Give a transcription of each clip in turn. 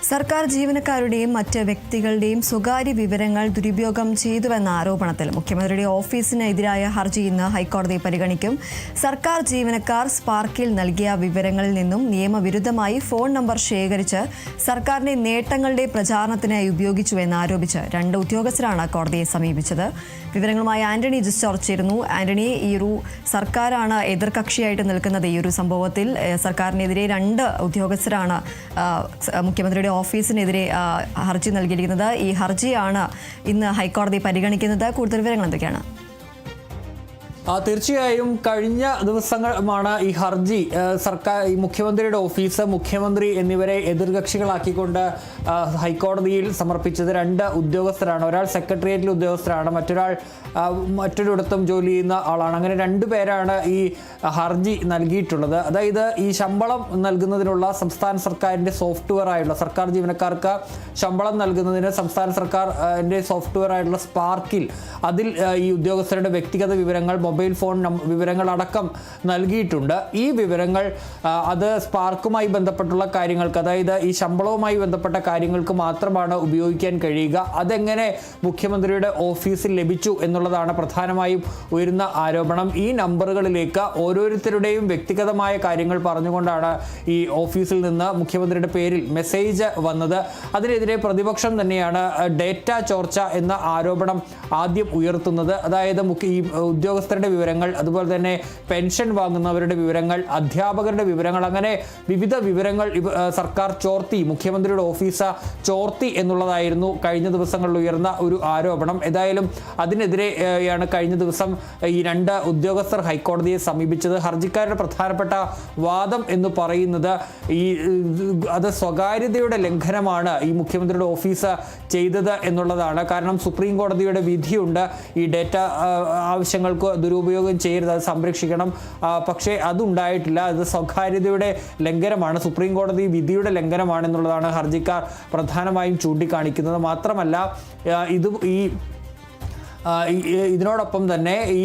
സർക്കാർ ജീവനക്കാരുടെയും മറ്റ് വ്യക്തികളുടെയും സ്വകാര്യ വിവരങ്ങൾ ദുരുപയോഗം ചെയ്തുവെന്ന ആരോപണത്തിൽ മുഖ്യമന്ത്രിയുടെ ഓഫീസിനെതിരായ ഹർജി ഇന്ന് ഹൈക്കോടതി പരിഗണിക്കും. സർക്കാർ ജീവനക്കാർ സ്പാർക്കിൽ നൽകിയ വിവരങ്ങളിൽ നിന്നും നിയമവിരുദ്ധമായി ഫോൺ നമ്പർ ശേഖരിച്ച് സർക്കാരിന്റെ നേട്ടങ്ങളുടെ പ്രചാരണത്തിനായി ഉപയോഗിച്ചുവെന്നാരോപിച്ച് 2 ഉദ്യോഗസ്ഥരാണ് കോടതിയെ സമീപിച്ചത്. വിവരങ്ങളുമായി ആന്റണി ജോർജ് ചേരുന്നു. ആന്റണി, ഈ ഒരു സർക്കാരാണ് എതിർകക്ഷിയായിട്ട് നിൽക്കുന്നത്. ഈ ഒരു സംഭവത്തിൽ സർക്കാരിനെതിരെ 2 ഉദ്യോഗസ്ഥരാണ് മുഖ്യമന്ത്രിയുടെ ഓഫീസിനെതിരെ ഹർജി നൽകിയിരിക്കുന്നത്. ഈ ഹർജിയാണ് ഇന്ന് ഹൈക്കോടതി പരിഗണിക്കുന്നത്. കൂടുതൽ വിവരങ്ങൾ എന്തൊക്കെയാണ്? തീർച്ചയായും കഴിഞ്ഞ ദിവസങ്ങളാണ് ഈ ഹർജി സർക്കാർ മുഖ്യമന്ത്രിയുടെ ഓഫീസ്, മുഖ്യമന്ത്രി എന്നിവരെ എതിർകക്ഷികളാക്കിക്കൊണ്ട് ഹൈക്കോടതിയിൽ സമർപ്പിച്ചത്. 2 ഉദ്യോഗസ്ഥരാണ്. ഒരാൾ സെക്രട്ടേറിയറ്റിലെ ഉദ്യോഗസ്ഥരാണ്, മറ്റൊരാൾ മറ്റൊരിടത്തും ജോലി ചെയ്യുന്ന ആളാണ്. അങ്ങനെ 2 പേരാണ് ഈ ഹർജി നൽകിയിട്ടുള്ളത്. അതായത് ഈ ശമ്പളം നൽകുന്നതിനുള്ള സംസ്ഥാന സർക്കാരിൻ്റെ സോഫ്റ്റ്വെയർ ആയിട്ടുള്ള സർക്കാർ ജീവനക്കാർക്ക് ശമ്പളം നൽകുന്നതിന് സംസ്ഥാന സർക്കാരിൻ്റെ സോഫ്റ്റ്വെയർ ആയിട്ടുള്ള സ്പാർക്കിൽ അതിൽ ഈ ഉദ്യോഗസ്ഥരുടെ വ്യക്തിഗത വിവരങ്ങൾ, മൊബൈൽ ഫോൺ വിവരങ്ങളടക്കം നൽകിയിട്ടുണ്ട്. ഈ വിവരങ്ങൾ അത് സ്പാർക്കുമായി ബന്ധപ്പെട്ടുള്ള കാര്യങ്ങൾക്ക്, അതായത് ഈ ശമ്പളവുമായി ബന്ധപ്പെട്ട കാര്യങ്ങൾക്ക് മാത്രമാണ് ഉപയോഗിക്കാൻ കഴിയുക. അതെങ്ങനെ മുഖ്യമന്ത്രിയുടെ ഓഫീസിൽ ലഭിച്ചു എന്നുള്ളതാണ് പ്രധാനമായും ഉയരുന്ന ആരോപണം. ഈ നമ്പറുകളിലേക്ക് ഓരോരുത്തരുടെയും വ്യക്തിഗതമായ കാര്യങ്ങൾ പറഞ്ഞുകൊണ്ടാണ് ഈ ഓഫീസിൽ നിന്ന് മുഖ്യമന്ത്രിയുടെ പേരിൽ മെസ്സേജ് വന്നത്. അതിനെതിരെ പ്രതിപക്ഷം തന്നെയാണ് ഡേറ്റ ചോർച്ച എന്ന ആരോപണം ആദ്യം ഉയർത്തുന്നത്. അതായത് ഈ ഉദ്യോഗസ്ഥരുടെ വിവരങ്ങൾ, അതുപോലെ തന്നെ പെൻഷൻ വാങ്ങുന്നവരുടെ വിവരങ്ങൾ, അധ്യാപകരുടെ വിവരങ്ങൾ, അങ്ങനെ വിവിധ വിവരങ്ങൾ സർക്കാർ ചോർത്തി, മുഖ്യമന്ത്രിയുടെ ഓഫീസ് ചോർത്തി എന്നുള്ളതായിരുന്നു കഴിഞ്ഞ ദിവസങ്ങളിൽ ഉയർന്ന ഒരു ആരോപണം. ഏതായാലും അതിനെതിരെയാണ് കഴിഞ്ഞ ദിവസം ഈ 2 ഉദ്യോഗസ്ഥർ ഹൈക്കോടതിയെ സമീപിച്ചത്. ഹർജിക്കാരുടെ പ്രധാനപ്പെട്ട വാദം എന്ന് പറയുന്നത് അത് സ്വകാര്യതയുടെ ലംഘനമാണ് ഈ മുഖ്യമന്ത്രിയുടെ ഓഫീസ് ചെയ്തത് എന്നുള്ളതാണ്. കാരണം സുപ്രീം കോടതിയുടെ വിധിയുണ്ട്, ഈ ഡേറ്റ ആവശ്യങ്ങൾക്ക് ദുരുപയോഗം ചെയ്യരുത്, അത് സംരക്ഷിക്കണം. പക്ഷേ അതുണ്ടായിട്ടില്ല. അത് സ്വകാര്യതയുടെ ലംഘനമാണ്, സുപ്രീം കോടതി വിധിയുടെ ലംഘനമാണെന്നുള്ളതാണ് ഹർജിക്കാർ പ്രധാനമായും ചൂണ്ടിക്കാണിക്കുന്നത്. മാത്രമല്ല ഇതിനോടൊപ്പം തന്നെ ഈ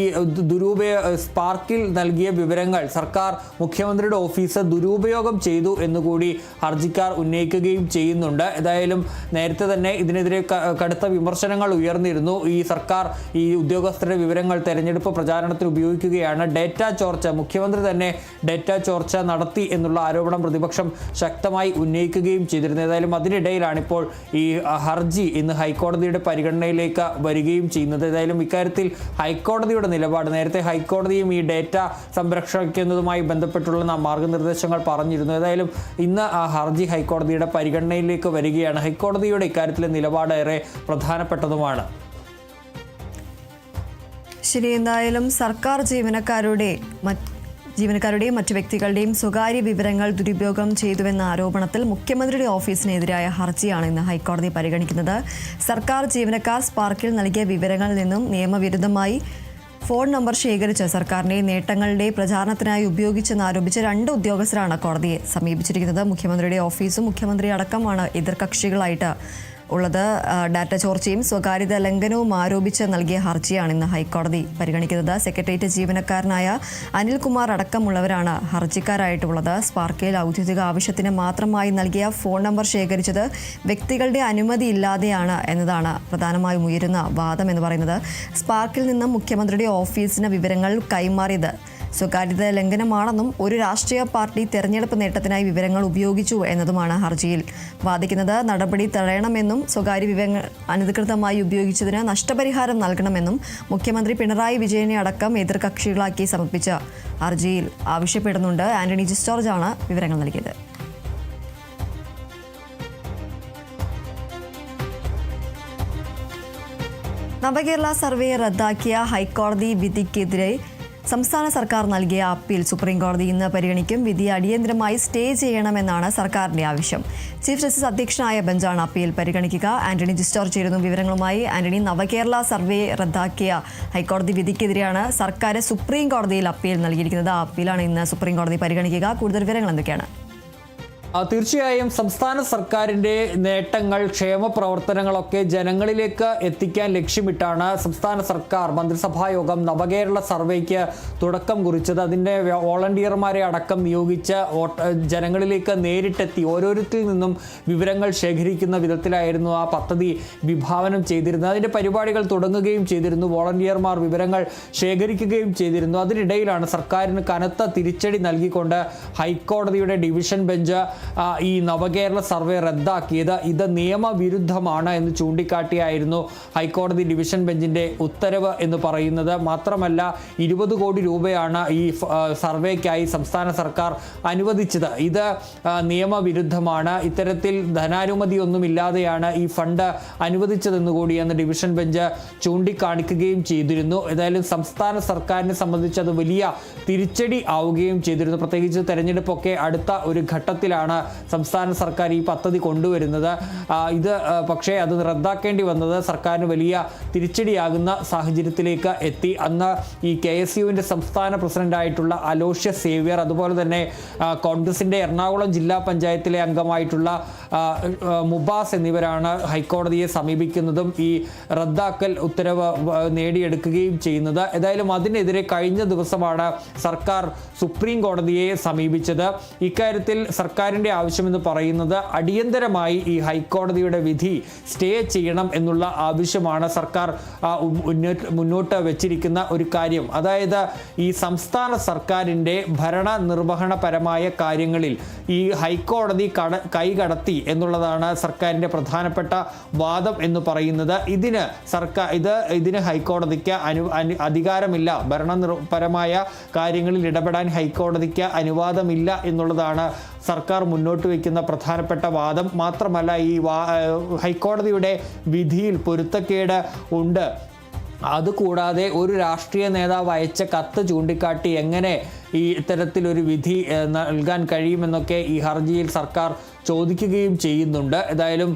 സ്പാർക്കിൽ നൽകിയ വിവരങ്ങൾ സർക്കാർ മുഖ്യമന്ത്രിയുടെ ഓഫീസ് ദുരുപയോഗം ചെയ്തു എന്നുകൂടി ഹർജിക്കാർ ഉന്നയിക്കുകയും ചെയ്യുന്നുണ്ട്. ഏതായാലും നേരത്തെ തന്നെ ഇതിനെതിരെ കടുത്ത വിമർശനങ്ങൾ ഉയർന്നിരുന്നു. ഈ സർക്കാർ ഈ ഉദ്യോഗസ്ഥരുടെ വിവരങ്ങൾ തെരഞ്ഞെടുപ്പ് പ്രചാരണത്തിന് ഉപയോഗിക്കുകയാണ്, ഡേറ്റ ചോർച്ച, മുഖ്യമന്ത്രി തന്നെ ഡേറ്റ ചോർച്ച നടത്തി എന്നുള്ള ആരോപണം പ്രതിപക്ഷം ശക്തമായി ഉന്നയിക്കുകയും ചെയ്തിരുന്നു. ഏതായാലും അതിനിടയിലാണ് ഇപ്പോൾ ഈ ഹർജി ഇന്ന് ഹൈക്കോടതിയുടെ പരിഗണനയിലേക്ക് വരികയും ചെയ്യുന്നത്. ഏതായാലും ഇക്കാര്യത്തിൽ ഹൈക്കോടതിയുടെ നിലപാട്, നേരത്തെ ഹൈക്കോടതിയും ഈ ഡേറ്റ സംരക്ഷിക്കുന്നതുമായി ബന്ധപ്പെട്ടുള്ള മാർഗനിർദ്ദേശങ്ങൾ പറഞ്ഞിരുന്നു. ഏതായാലും ഇന്ന് ആ ഹർജി ഹൈക്കോടതിയുടെ പരിഗണനയിലേക്ക് വരികയാണ്. ഹൈക്കോടതിയുടെ ഇക്കാര്യത്തിലെ നിലപാട് ഏറെ പ്രധാനപ്പെട്ടതുമാണ്. ശരി, എന്തായാലും സർക്കാർ ജീവനക്കാരുടെയും മറ്റു വ്യക്തികളുടെയും സ്വകാര്യ വിവരങ്ങൾ ദുരുപയോഗം ചെയ്തുവെന്ന ആരോപണത്തിൽ മുഖ്യമന്ത്രിയുടെ ഓഫീസിനെതിരായ ഹർജിയാണ് ഇന്ന് ഹൈക്കോടതി പരിഗണിക്കുന്നത്. സർക്കാർ ജീവനക്കാർ സ്പാർക്കിൽ നൽകിയ വിവരങ്ങളിൽ നിന്നും നിയമവിരുദ്ധമായി ഫോൺ നമ്പർ ശേഖരിച്ച് സർക്കാരിന്റെ നേട്ടങ്ങളുടെ പ്രചാരണത്തിനായി ഉപയോഗിച്ചെന്നാരോപിച്ച് 2 ഉദ്യോഗസ്ഥരാണ് കോടതിയെ സമീപിച്ചിരിക്കുന്നത്. മുഖ്യമന്ത്രിയുടെ ഓഫീസും മുഖ്യമന്ത്രി അടക്കമാണ് എതിർകക്ഷികളായിട്ട് ഉള്ളത്. ഡാറ്റ ചോർച്ചയും സ്വകാര്യത ലംഘനവും ആരോപിച്ച് നൽകിയ ഹർജിയാണ് ഇന്ന് ഹൈക്കോടതി പരിഗണിക്കുന്നത്. സെക്രട്ടേറിയറ്റ് ജീവനക്കാരനായ അനിൽകുമാർ അടക്കമുള്ളവരാണ് ഹർജിക്കാരായിട്ടുള്ളത്. സ്പാർക്കിൽ ഔദ്യോഗിക ആവശ്യത്തിന് മാത്രമായി നൽകിയ ഫോൺ നമ്പർ ശേഖരിച്ചത് വ്യക്തികളുടെ അനുമതി ഇല്ലാതെയാണ് എന്നതാണ് പ്രധാനമായും ഉയരുന്ന വാദം എന്ന് പറയുന്നത്. സ്പാർക്കിൽ നിന്നും മുഖ്യമന്ത്രിയുടെ ഓഫീസിന് വിവരങ്ങൾ കൈമാറിയത് സ്വകാര്യത ലംഘനമാണെന്നും ഒരു രാഷ്ട്രീയ പാർട്ടി തെരഞ്ഞെടുപ്പ് നേട്ടത്തിനായി വിവരങ്ങൾ ഉപയോഗിച്ചു എന്നതുമാണ് ഹർജിയിൽ വാദിക്കുന്നത്. നടപടി തടയണമെന്നും സ്വകാര്യ വിവരങ്ങൾ അനധികൃതമായി ഉപയോഗിച്ചതിന് നഷ്ടപരിഹാരം നൽകണമെന്നും മുഖ്യമന്ത്രി പിണറായി വിജയനെ അടക്കം എതിർകക്ഷികളാക്കി സമർപ്പിച്ച ഹർജിയിൽ ആവശ്യപ്പെടുന്നുണ്ട്. ആന്റണി ജോർജാണ് വിവരങ്ങൾ നൽകിയത്. നവകേരള സർവേ റദ്ദാക്കിയ ഹൈക്കോടതി വിധിക്കെതിരെ സംസ്ഥാന സർക്കാർ നൽകിയ അപ്പീൽ സുപ്രീം കോടതി ഇന്ന് പരിഗണിക്കും. വിധി അടിയന്തരമായി സ്റ്റേ ചെയ്യണമെന്നാണ് സർക്കാരിന്റെ ആവശ്യം. ചീഫ് ജസ്റ്റിസ് അധ്യക്ഷനായ ബെഞ്ചാണ് അപ്പീൽ പരിഗണിക്കുക. ആന്റണി ജോർജ് ചേരുന്നു വിവരങ്ങളുമായി. ആന്റണി, നവകേരള സർവേ റദ്ദാക്കിയ ഹൈക്കോടതി വിധിക്കെതിരെയാണ് സർക്കാർ സുപ്രീം കോടതിയിൽ അപ്പീൽ നൽകിയിരിക്കുന്നത്. ആ അപ്പീലാണ് ഇന്ന് സുപ്രീം കോടതി പരിഗണിക്കുക. കൂടുതൽ വിവരങ്ങൾ എന്തൊക്കെയാണ്? തീർച്ചയായും സംസ്ഥാന സർക്കാരിൻ്റെ നേട്ടങ്ങൾ, ക്ഷേമ പ്രവർത്തനങ്ങളൊക്കെ ജനങ്ങളിലേക്ക് എത്തിക്കാൻ ലക്ഷ്യമിട്ടാണ് സംസ്ഥാന സർക്കാർ മന്ത്രിസഭാ യോഗം നവകേരള സർവേക്ക് തുടക്കം കുറിച്ചത്. അതിൻ്റെ വോളണ്ടിയർമാരെ അടക്കം നിയോഗിച്ച് ജനങ്ങളിലേക്ക് നേരിട്ടെത്തി ഓരോരുത്തരിൽ നിന്നും വിവരങ്ങൾ ശേഖരിക്കുന്ന വിധത്തിലായിരുന്നു ആ പദ്ധതി വിഭാവനം ചെയ്തിരുന്നത്. അതിൻ്റെ പരിപാടികൾ തുടങ്ങുകയും ചെയ്തിരുന്നു. വോളണ്ടിയർമാർ വിവരങ്ങൾ ശേഖരിക്കുകയും ചെയ്തിരുന്നു. അതിനിടയിലാണ് സർക്കാരിന് കനത്ത തിരിച്ചടി നൽകിക്കൊണ്ട് ഹൈക്കോടതിയുടെ ഡിവിഷൻ ബെഞ്ച് ഈ നവകേരള സർവേ റദ്ദാക്കിയത്. ഇത് നിയമവിരുദ്ധമാണ് എന്ന് ചൂണ്ടിക്കാട്ടിയായിരുന്നു ഹൈക്കോടതി ഡിവിഷൻ ബെഞ്ചിൻ്റെ ഉത്തരവ് എന്ന് പറയുന്നത്. മാത്രമല്ല 20 കോടി രൂപയാണ് ഈ സർവേക്കായി സംസ്ഥാന സർക്കാർ അനുവദിച്ചത്. ഇത് നിയമവിരുദ്ധമാണ്. ഇത്തരത്തിൽ ധനാനുമതിയൊന്നുമില്ലാതെയാണ് ഈ ഫണ്ട് അനുവദിച്ചതെന്നുകൂടി എന്ന് ഡിവിഷൻ ബെഞ്ച് ചൂണ്ടിക്കാണിക്കുകയും ചെയ്തിരുന്നു. ഏതായാലും സംസ്ഥാന സർക്കാരിനെ സംബന്ധിച്ച് അത് വലിയ തിരിച്ചടി ആവുകയും ചെയ്തിരുന്നു. പ്രത്യേകിച്ച് തെരഞ്ഞെടുപ്പൊക്കെ അടുത്ത ഒരു ഘട്ടത്തിലാണ് സംസ്ഥാന സർക്കാർ ഈ പദ്ധതി കൊണ്ടുവരുന്നത്. ഇത് പക്ഷേ അത് റദ്ദാക്കേണ്ടി വന്നത് സർക്കാരിന് വലിയ തിരിച്ചടിയാകുന്ന സാഹചര്യത്തിലേക്ക് എത്തി. അന്ന് ഈ KSUവിൻ്റെ സംസ്ഥാന പ്രസിഡന്റായിട്ടുള്ള അലോഷ്യസ് സേവ്യർ, അതുപോലെ തന്നെ കോൺഗ്രസിൻ്റെ എറണാകുളം ജില്ലാ പഞ്ചായത്തിലെ അംഗമായിട്ടുള്ള മുബാസ് എന്നിവരാണ് ഹൈക്കോടതിയെ സമീപിക്കുന്നതും ഈ റദ്ദാക്കൽ ഉത്തരവ് നേടിയെടുക്കുകയും ചെയ്യുന്നത്. ഏതായാലും അതിനെതിരെ കഴിഞ്ഞ ദിവസമാണ് സർക്കാർ സുപ്രീം കോടതിയെ സമീപിച്ചത്. ഇക്കാര്യത്തിൽ സർക്കാരിൻ്റെ ആവശ്യമെന്ന് പറയുന്നത് അടിയന്തരമായി ഈ ഹൈക്കോടതിയുടെ വിധി സ്റ്റേ ചെയ്യണം എന്നുള്ള ആവശ്യമാണ് സർക്കാർ മുന്നോട്ട് വെച്ചിരിക്കുന്ന ഒരു കാര്യം. അതായത് ഈ സംസ്ഥാന സർക്കാരിൻ്റെ ഭരണനിർവഹണപരമായ കാര്യങ്ങളിൽ ഈ ഹൈക്കോടതി കൈകടത്തി എന്നുള്ളതാണ് സർക്കാരിൻ്റെ പ്രധാനപ്പെട്ട വാദം എന്ന് പറയുന്നത്. ഇതിന് ഹൈക്കോടതിക്ക് അധികാരമില്ല, ഭരണപരമായ കാര്യങ്ങളിൽ ഇടപെടാൻ ഹൈക്കോടതിക്ക് അനുവാദമില്ല എന്നുള്ളതാണ് സർക്കാർ മുന്നോട്ട് വയ്ക്കുന്ന പ്രധാനപ്പെട്ട വാദം. മാത്രമല്ല ഈ ഹൈക്കോടതിയുടെ വിധിയിൽ പൊരുത്തക്കേട് ഉണ്ട്. അതുകൂടാതെ ഒരു രാഷ്ട്രീയ നേതാവ് അയച്ച കത്ത് ചൂണ്ടിക്കാട്ടി എങ്ങനെ ഈ ഇത്തരത്തിലൊരു വിധി നൽകാൻ കഴിയുമെന്നൊക്കെ ഈ ഹർജിയിൽ സർക്കാർ ചോദിക്കുകയും ചെയ്യുന്നുണ്ട്. ഏതായാലും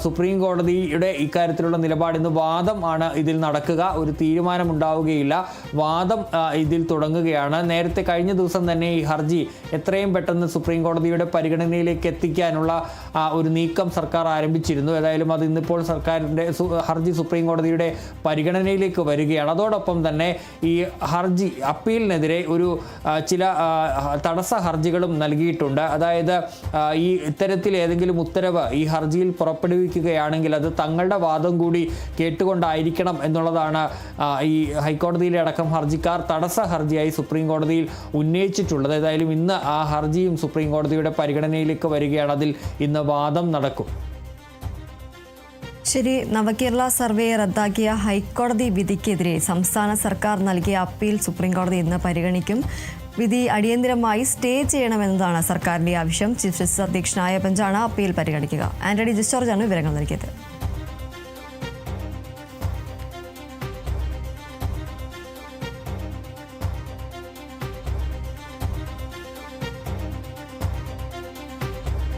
സുപ്രീം കോടതിയുടെ ഇക്കാര്യത്തിലുള്ള നിലപാട് ഇന്ന് വാദം ആണ് ഇതിൽ നടക്കുക. ഒരു തീരുമാനമുണ്ടാവുകയില്ല. വാദം ഇതിൽ തുടങ്ങുകയാണ്. നേരത്തെ കഴിഞ്ഞ ദിവസം തന്നെ ഈ ഹർജി എത്രയും പെട്ടെന്ന് സുപ്രീം കോടതിയുടെ പരിഗണനയിലേക്ക് എത്തിക്കാനുള്ള ഒരു നീക്കം സർക്കാർ ആരംഭിച്ചിരുന്നു. ഏതായാലും അത് ഇന്നിപ്പോൾ സർക്കാരിൻ്റെ ഹർജി സുപ്രീം കോടതിയുടെ പരിഗണനയിലേക്ക് വരികയാണ്. അതോടൊപ്പം തന്നെ ഈ ഹർജി അപ്പീലിനെതിരെ ഒരു ചില തടസ്സ ഹർജികളും നൽകിയിട്ടുണ്ട്. അതായത് ഈ ഇത്തരത്തിൽ ഏതെങ്കിലും ഉത്തരവ് ഈ ഹർജിയിൽ പുറപ്പെടുവിക്കുകയാണെങ്കിൽ അത് തങ്ങളുടെ വാദം കൂടി കേട്ടുകൊണ്ടായിരിക്കണം എന്നുള്ളതാണ് ഈ ഹൈക്കോടതിയിലെ അടക്കം ഹർജിക്കാർ തടസ്സ ഹർജിയായി സുപ്രീം കോടതിയിൽ ഉന്നയിച്ചിട്ടുള്ളത്. ഏതായാലും ഇന്ന് ആ ഹർജിയും സുപ്രീം കോടതിയുടെ പരിഗണനയിലേക്ക് വരികയാണ്. അതിൽ ഇന്ന് വാദം നടക്കും. ശരി, നവകേരള സർവേ റദ്ദാക്കിയ ഹൈക്കോടതി വിധിക്കെതിരെ സംസ്ഥാന സർക്കാർ നൽകിയ അപ്പീൽ സുപ്രീംകോടതി ഇന്ന് പരിഗണിക്കും. വിധി അടിയന്തരമായി സ്റ്റേ ചെയ്യണമെന്നതാണ് സർക്കാരിന്റെ ആവശ്യം. ചീഫ് ജസ്റ്റിസ് അധ്യക്ഷനായ ബെഞ്ചാണ് അപ്പീൽ പരിഗണിക്കുക. ആന്റണി ജോർജാണ് വിവരങ്ങൾ നൽകിയത്.